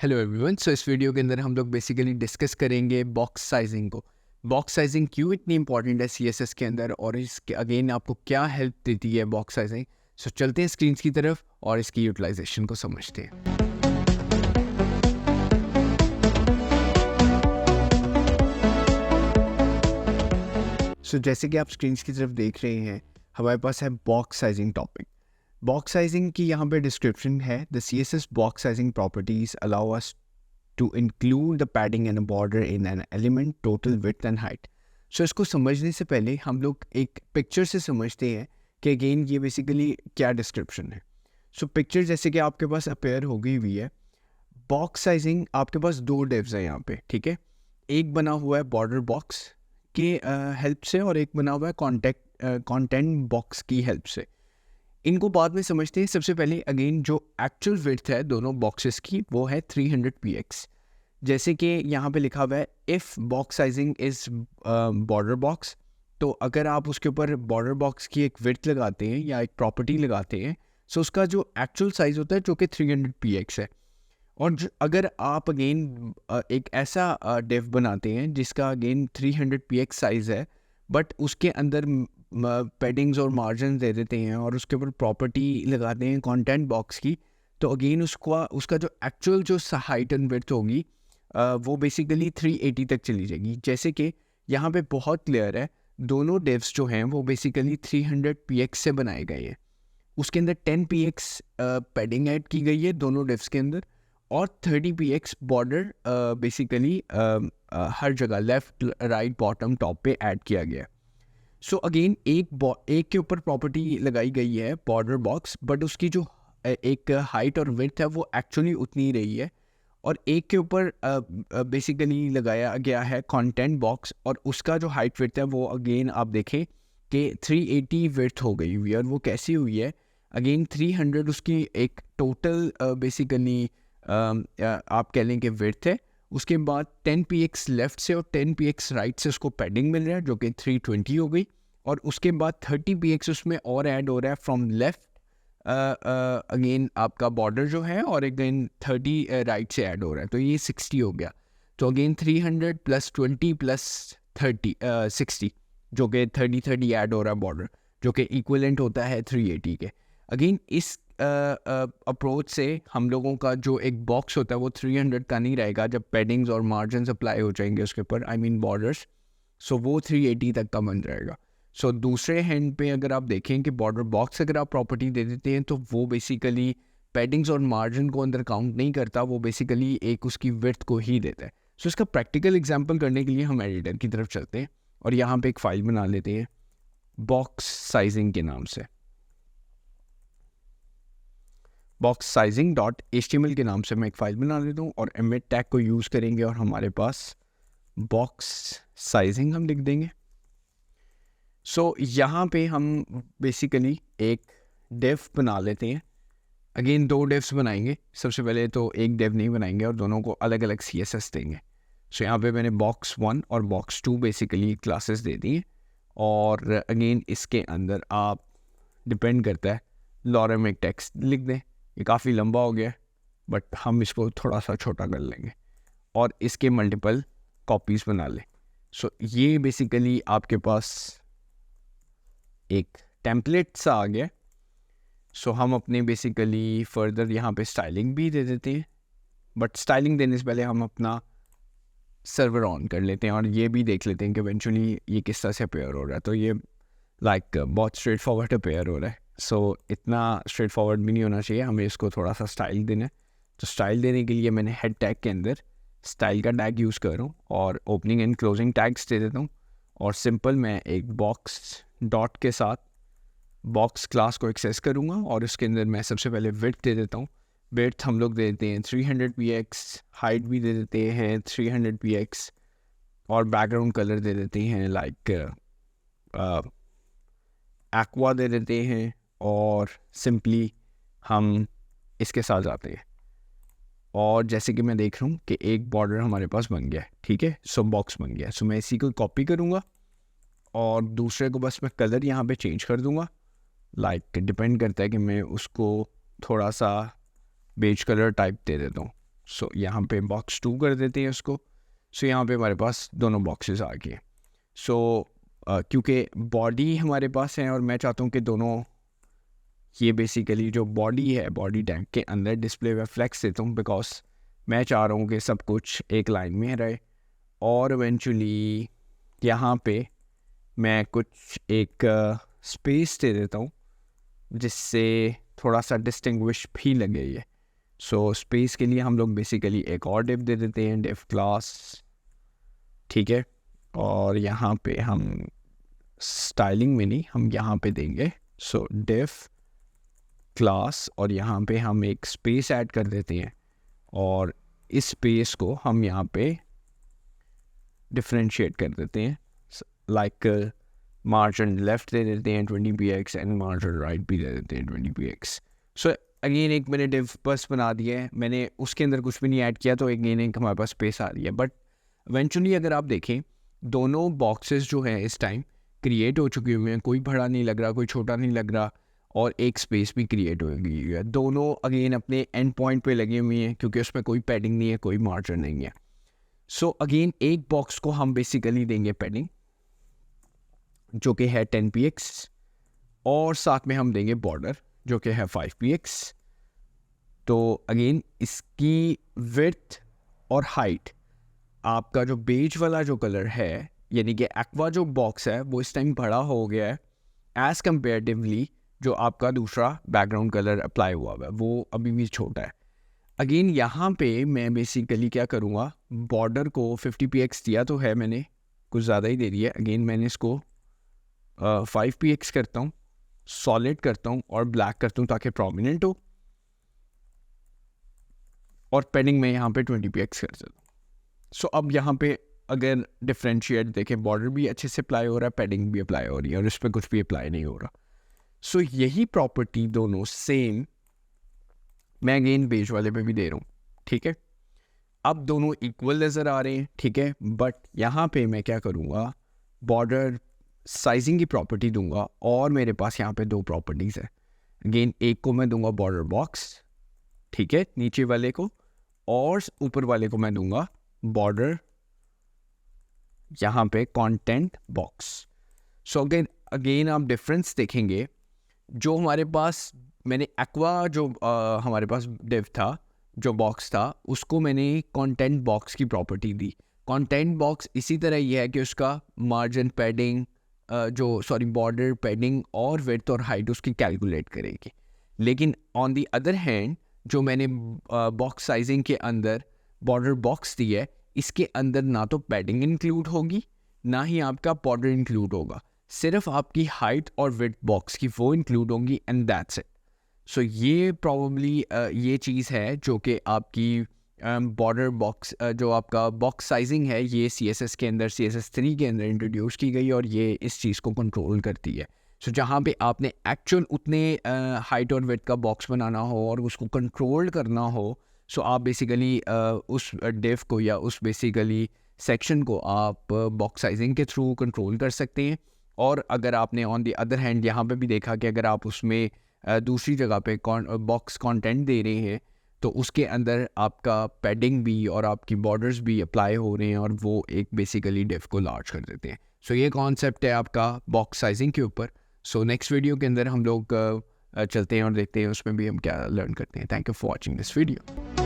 Hello everyone. सो इस video के अंदर हम लोग बेसिकली डिस्कस करेंगे बॉक्स साइजिंग को। बॉक्स साइजिंग क्यों इतनी इंपॉर्टेंट है सीएसएस के अंदर और इसके अगेन आपको क्या हेल्प देती है बॉक्स साइजिंग। सो चलते हैं स्क्रीन की तरफ और इसकी यूटिलाइजेशन को समझते हैं। सो जैसे कि आप स्क्रीन की तरफ देख रहे हैं, हमारे पास है box sizing topic. Box sizing की यहाँ पे डिस्क्रिप्शन है, the CSS box sizing properties allow us to include the padding and a border in an element total width and height। So इसको समझने से पहले हम लोग एक पिक्चर से समझते हैं कि अगेन ये बेसिकली क्या डिस्क्रिप्शन है। सो पिक्चर जैसे कि आपके पास अपेयर हो गई हुई है। बॉक्स साइजिंग आपके पास दो डिव्स हैं यहाँ पे, ठीक है। एक बना हुआ है बॉर्डर बॉक्स के हेल्प से और एक बना हुआ है कंटेंट बॉक्स की हेल्प से। इनको बाद में समझते हैं। सबसे पहले अगेन जो एक्चुअल विड्थ है दोनों बॉक्सेस की वो है 300 px। जैसे कि यहाँ पे लिखा हुआ है if box sizing is border box, तो अगर आप उसके ऊपर बॉर्डर बॉक्स की एक विड्थ लगाते हैं या एक प्रॉपर्टी लगाते हैं, सो उसका जो एक्चुअल साइज़ होता है जो कि 300 px है। और अगर आप अगेन एक ऐसा डिव बनाते हैं जिसका अगेन 300 px साइज़ है, बट उसके अंदर पैडिंग्स और मार्जिन दे देते हैं और उसके ऊपर प्रॉपर्टी लगाते हैं कंटेंट बॉक्स की, तो अगेन उसका जो एक्चुअल जो हाइट एंड विड्थ होगी वो बेसिकली 380 तक चली जाएगी। जैसे कि यहाँ पे बहुत क्लियर है, दोनों डिव्स जो हैं वो बेसिकली 300 px से बनाए गए हैं। उसके अंदर 10 px पैडिंग ऐड की गई है दोनों डिव्स के अंदर, और 30 px बॉर्डर बेसिकली हर जगह लेफ्ट राइट बॉटम टॉप पे ऐड किया गया है। सो अगेन एक के ऊपर प्रॉपर्टी लगाई गई है बॉर्डर बॉक्स, बट उसकी जो एक हाइट और विड्थ है वो एक्चुअली उतनी ही रही है। और एक के ऊपर बेसिकली लगाया गया है कंटेंट बॉक्स और उसका जो हाइट विड्थ है वो अगेन आप देखें कि 380 विड्थ हो गई हुई है। और वो कैसी हुई है, अगेन 300 उसकी एक टोटल बेसिकली आप कह लें कि विड्थ है। उसके बाद 10 px लेफ्ट से और 10 px राइट से उसको पैडिंग मिल रहा है जो कि 320 हो गई। और उसके बाद 30 px उसमें और ऐड हो रहा है फ्रॉम लेफ्ट अगेन आपका बॉर्डर जो है, और अगेन 30 राइट से ऐड हो रहा है, तो ये 60 हो गया। तो अगेन 300 + 20 + 30 60, जो कि 30 ऐड हो रहा है बॉर्डर, जो कि इक्विवेलेंट होता है 380 के। अगेन इस अप्रोच से हम लोगों का जो एक बॉक्स होता है वो 300 का नहीं रहेगा जब पैडिंग्स और मार्जिन अप्लाई हो जाएंगे उसके ऊपर, आई मीन बॉर्डर्स। सो वो 380 तक का बन जाएगा। सो दूसरे हैंड पे अगर आप देखें कि बॉर्डर बॉक्स अगर आप प्रॉपर्टी दे देते हैं तो वो बेसिकली पैडिंग्स और मार्जिन को अंदर काउंट नहीं करता, वो बेसिकली एक उसकी विड्थ को ही देता है। सो इसका प्रैक्टिकल एग्जांपल करने के लिए हम एडिटर की तरफ चलते हैं और यहाँ पे एक फ़ाइल बना लेते हैं बॉक्स साइजिंग के नाम से। बॉक्स साइजिंग .html के नाम से मैं एक फ़ाइल बना लेता हूँ और एम्बेड टैग को यूज़ करेंगे और हमारे पास बॉक्स साइजिंग हम लिख देंगे। सो यहाँ पे हम बेसिकली एक डेव बना लेते हैं। अगेन दो डेव्स बनाएंगे। सबसे पहले तो एक डेव नहीं बनाएंगे और दोनों को अलग अलग CSS देंगे। सो यहाँ पे मैंने box 1 और box 2 बेसिकली क्लासेस दे दी हैं। और अगेन इसके अंदर आप डिपेंड करता है लॉरम एक टेक्स्ट लिख दें। ये काफ़ी लंबा हो गया बट हम इसको थोड़ा सा छोटा कर लेंगे और इसके मल्टीपल कॉपीज़ बना लें। सो ये बेसिकली आपके पास एक टेम्पलेट सा आ गया। सो हम अपने बेसिकली फर्दर यहाँ पे स्टाइलिंग भी दे देते हैं, बट स्टाइलिंग देने से पहले हम अपना सर्वर ऑन कर लेते हैं और ये भी देख लेते हैं कि इवेंचुअली ये किस तरह से अपेयर हो रहा है। तो ये बहुत स्ट्रेट फॉरवर्ड अपेयर हो रहा है। सो इतना स्ट्रेट फॉरवर्ड भी नहीं होना चाहिए, हमें इसको थोड़ा सा स्टाइल देना है। तो स्टाइल देने के लिए मैंने हेड टैग के अंदर स्टाइल का टैग यूज़ कर रहा हूँ और ओपनिंग एंड क्लोजिंग टैग्स दे देता हूँ। और सिंपल मैं एक बॉक्स डॉट के साथ बॉक्स क्लास को एक्सेस करूँगा और उसके अंदर मैं सबसे पहले विड्थ दे देता हूँ। विड्थ हम लोग दे देते हैं 300 px, हाइट भी दे देते हैं 300 px और बैकग्राउंड कलर दे देते हैं एक्वा दे देते हैं और सिंपली हम इसके साथ जाते हैं। और जैसे कि मैं देख रहा हूँ कि एक बॉर्डर हमारे पास बन गया है, ठीक है। सो बॉक्स बन गया है। सो मैं इसी को कॉपी करूँगा और दूसरे को बस मैं कलर यहाँ पे चेंज कर दूँगा। डिपेंड करता है कि मैं उसको थोड़ा सा बेज कलर टाइप दे देता हूँ। सो यहाँ पे box 2 कर देते हैं उसको. सो यहाँ पे हमारे पास दोनों बॉक्सेस आ गए. सो क्योंकि बॉडी हमारे पास है और मैं चाहता हूँ कि दोनों ये बेसिकली जो बॉडी है बॉडी टैग के अंदर डिस्प्ले में फ्लेक्स देता हूँ, बिकॉज मैं चाह रहा हूँ कि सब कुछ एक लाइन में रहे. और इवेंचुअली यहाँ पे मैं कुछ एक स्पेस दे देता हूँ जिससे थोड़ा सा डिस्टिंग्विश भी लगे ये. सो स्पेस के लिए हम लोग बेसिकली एक और डिव दे देते हैं, डिव क्लास. ठीक है, और यहाँ पे हम स्टाइलिंग में नहीं, हम यहाँ पे देंगे सो डिव क्लास, और यहाँ पे हम एक स्पेस ऐड कर देते हैं और इस स्पेस को हम यहाँ पे डिफरेंशिएट कर देते हैं. लाइक मार्जिन लेफ्ट दे देते हैं 20px एंड मार्जिन राइट भी दे देते हैं 20px. सो अगेन एक मैंने डिव बस बना दिया है, मैंने उसके अंदर कुछ भी नहीं ऐड किया, तो अगेन एक हमारे पास स्पेस आ रही है. बट इवेंचुअली अगर आप देखें दोनों बॉक्सेस जो हैं इस टाइम क्रिएट हो चुके हुए हैं, कोई बड़ा नहीं लग रहा, कोई छोटा नहीं लग रहा, और एक स्पेस भी क्रिएट हो गई है. दोनों अगेन अपने एंड पॉइंट पे लगे हुए हैं क्योंकि उसमें कोई पैडिंग नहीं है, कोई मार्जिन नहीं है. सो अगेन एक बॉक्स को हम बेसिकली देंगे पैडिंग जो कि है 10px, और साथ में हम देंगे बॉर्डर जो कि है 5px. तो अगेन इसकी विड्थ और हाइट, आपका जो बेज वाला जो कलर है यानी कि एक्वा जो बॉक्स है वो इस टाइम बड़ा हो गया है एज़ कंपेरेटिवली जो आपका दूसरा बैकग्राउंड कलर अप्लाई हुआ है वो अभी भी छोटा है. अगेन यहाँ पे मैं बेसिकली क्या करूँगा, बॉर्डर को 50px दिया तो है मैंने, कुछ ज़्यादा ही दे दिया. अगेन मैंने इसको 5px करता हूँ, सॉलिड करता हूँ और ब्लैक करता हूँ ताकि प्रोमिनेंट हो, और पेडिंग में यहाँ पे 20px कर देता हूँ. सो अब यहाँ पे अगर डिफरेंशिएट देखें, बॉर्डर भी अच्छे से अप्लाई हो रहा है, पेडिंग भी अप्लाई हो रही है, और इस पर कुछ भी अप्लाई नहीं हो रहा. सो यही प्रॉपर्टी दोनों सेम मैं अगेन बेज वाले पे भी दे रहा हूँ. ठीक है, अब दोनों इक्वल नज़र आ रहे हैं. ठीक है, बट यहाँ पे मैं क्या करूँगा, बॉर्डर साइजिंग की प्रॉपर्टी दूंगा, और मेरे पास यहाँ पे दो प्रॉपर्टीज़ है. अगेन एक को मैं दूंगा बॉर्डर बॉक्स, ठीक है, नीचे वाले को, और ऊपर वाले को मैं दूंगा बॉर्डर यहाँ पे कंटेंट बॉक्स. सो अगेन आप डिफरेंस देखेंगे, जो हमारे पास मैंने एक्वा जो हमारे पास डिव था जो बॉक्स था उसको मैंने कंटेंट बॉक्स की प्रॉपर्टी दी. कंटेंट बॉक्स इसी तरह ये है कि उसका मार्जिन पैडिंग बॉर्डर पैडिंग और विड्थ और हाइट उसकी कैलकुलेट करेगी. लेकिन ऑन दी अदर हैंड जो मैंने बॉक्स साइजिंग के अंदर बॉर्डर बॉक्स दी है, इसके अंदर ना तो पैडिंग इंक्लूड होगी ना ही आपका बॉर्डर इंक्लूड होगा, सिर्फ आपकी हाइट और विड्थ बॉक्स की वो इंक्लूड होंगी, एंड दैट्स इट. सो ये प्रॉब्ली ये चीज़ है जो कि आपकी बॉर्डर बॉक्स जो आपका बॉक्स साइजिंग है ये CSS के अंदर CSS 3 के अंदर इंट्रोड्यूस की गई, और ये इस चीज़ को कंट्रोल करती है. सो जहाँ पे आपने एक्चुअल उतने हाइट और विड्थ का बॉक्स बनाना हो और उसको कंट्रोल करना हो, सो आप बेसिकली उस डिव को या उस बेसिकली सेक्शन को आप बॉक्स साइजिंग के थ्रू कंट्रोल कर सकते हैं. और अगर आपने ऑन दी अदर हैंड यहाँ पे भी देखा कि अगर आप उसमें दूसरी जगह पे बॉक्स कंटेंट दे रहे हैं तो उसके अंदर आपका पैडिंग भी और आपकी बॉर्डर्स भी अप्लाई हो रहे हैं, और वो एक बेसिकली डिव को लार्ज कर देते हैं. सो ये कॉन्सेप्ट है आपका बॉक्स साइजिंग के ऊपर. सो नेक्स्ट वीडियो के अंदर हम लोग चलते हैं और देखते हैं उसमें भी हम क्या लर्न करते हैं. Thank you for watching this video.